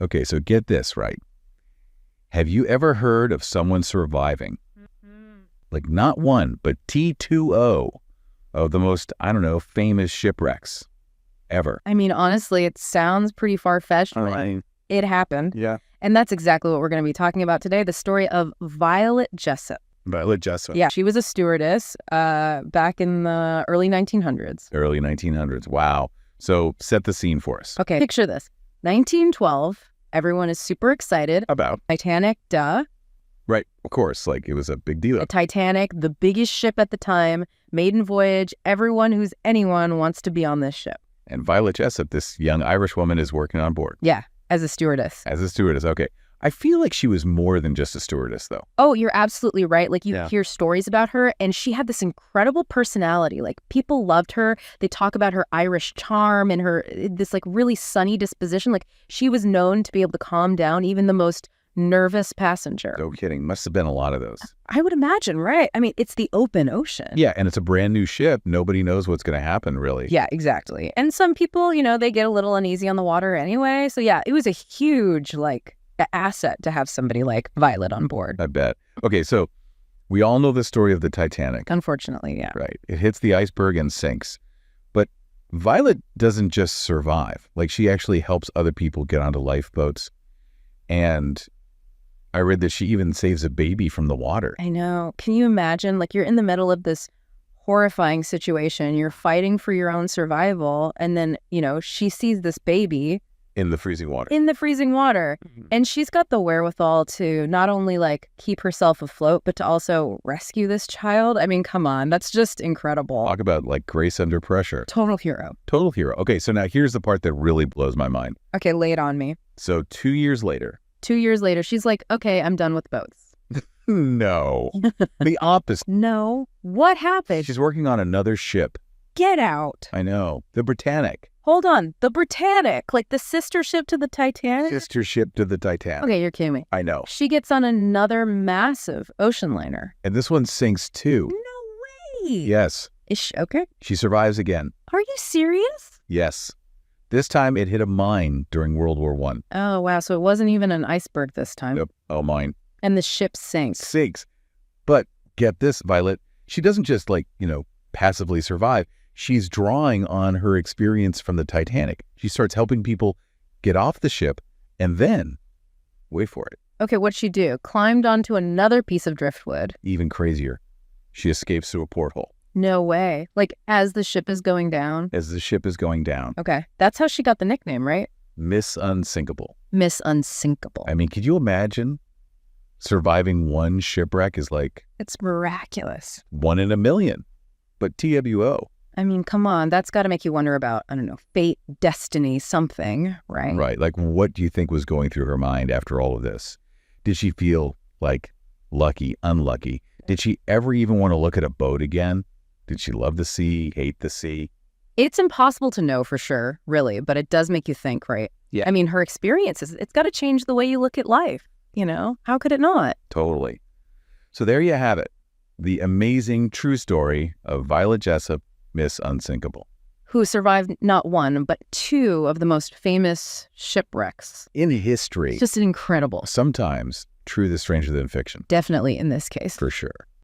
Okay, so get this right. Have you ever heard of someone surviving? Like not one, but T2O of the most, I don't know, famous shipwrecks ever. I mean, honestly, it sounds pretty far-fetched, but Right. it happened. Yeah. And that's exactly what we're going to be talking about today, the story of Violet Jessop. Violet Jessop. Yeah, she was a stewardess back in the early 1900s. Early 1900s. Wow. So set the scene for us. Okay, picture this. 1912, everyone is super excited. About. Titanic, duh. Right. Of course. Like it was a big deal. The Titanic, the biggest ship at the time, maiden voyage. Everyone who's anyone wants to be on this ship. And Violet Jessop, this young Irish woman, is working on board. Yeah, as a stewardess. As a stewardess. Okay. I feel like she was more than just a stewardess, though. Oh, you're absolutely right. Like you Yeah. hear stories about her, and she had this incredible personality. Like people loved her. They talk about her Irish charm and her this like really sunny disposition. Like she was known to be able to calm down even the most nervous passenger. No kidding. Must have been a lot of those. I would imagine, right? I mean, it's the open ocean. Yeah, and it's a brand new ship. Nobody knows what's going to happen, really. Yeah, exactly. And some people, they get a little uneasy on the water anyway. So yeah, it was a huge asset to have somebody like Violet on board. I bet. Okay, so we all know the story of the Titanic. Unfortunately, yeah. Right. It hits the iceberg and sinks. But Violet doesn't just survive. Like she actually helps other people get onto lifeboats. And I read that she even saves a baby from the water. I know. Can you imagine? Like you're in the middle of this horrifying situation. You're fighting for your own survival. And then, she sees this baby In the freezing water. in the freezing water. Mhm. And she's got the wherewithal to not only keep herself afloat, but to also rescue this child. I mean, come on. That's just incredible. Talk about grace under pressure. Total hero. Total hero. Okay, so now here's the part that really blows my mind. Okay, lay it on me. So 2 years later. 2 years later, she's like, okay, I'm done with boats. No. The opposite. No. What happened? She's working on another ship. Get out. I know. The Britannic. Hold on. The Britannic, like the sister ship to the Titanic? Sister ship to the Titanic. Okay, you're kidding me. I know. She gets on another massive ocean liner. And this one sinks too. No way. Yes. Is she okay? She survives again. Are you serious? Yes. This time it hit a mine during World War I. Oh, wow. So it wasn't even an iceberg this time. Nope. Oh, mine. And the ship sinks. Sinks. But get this, Violet. She doesn't just passively survive. She's drawing on her experience from the Titanic. She starts helping people get off the ship and then, wait for it, Okay, what'd she do? Climbed onto another piece of driftwood. even crazier. She escapes through a porthole No way. Like as the ship is going down. as the ship is going down. Okay. That's how she got the nickname, right? Miss Unsinkable. Miss Unsinkable. I mean, could you imagine surviving one shipwreck is like It's miraculous. 1 in a million? But TWO. I mean, come on. That's got to make you wonder about, I don't know, fate, destiny, something, right? Right. Like, what do you think was going through her mind after all of this? Did she feel lucky, unlucky? Did she ever even want to look at a boat again? Did she love the sea, hate the sea? It's impossible to know for sure, really, but it does make you think, right? Yeah. I mean, her experiences, it's got to change the way you look at life, How could it not? Totally. So there you have it. The amazing true story of Violet Jessop, Miss Unsinkable. Who survived not one, but two of the most famous shipwrecks. In history, It's just incredible. sometimes truth is stranger than fiction. Definitely in this case. For sure.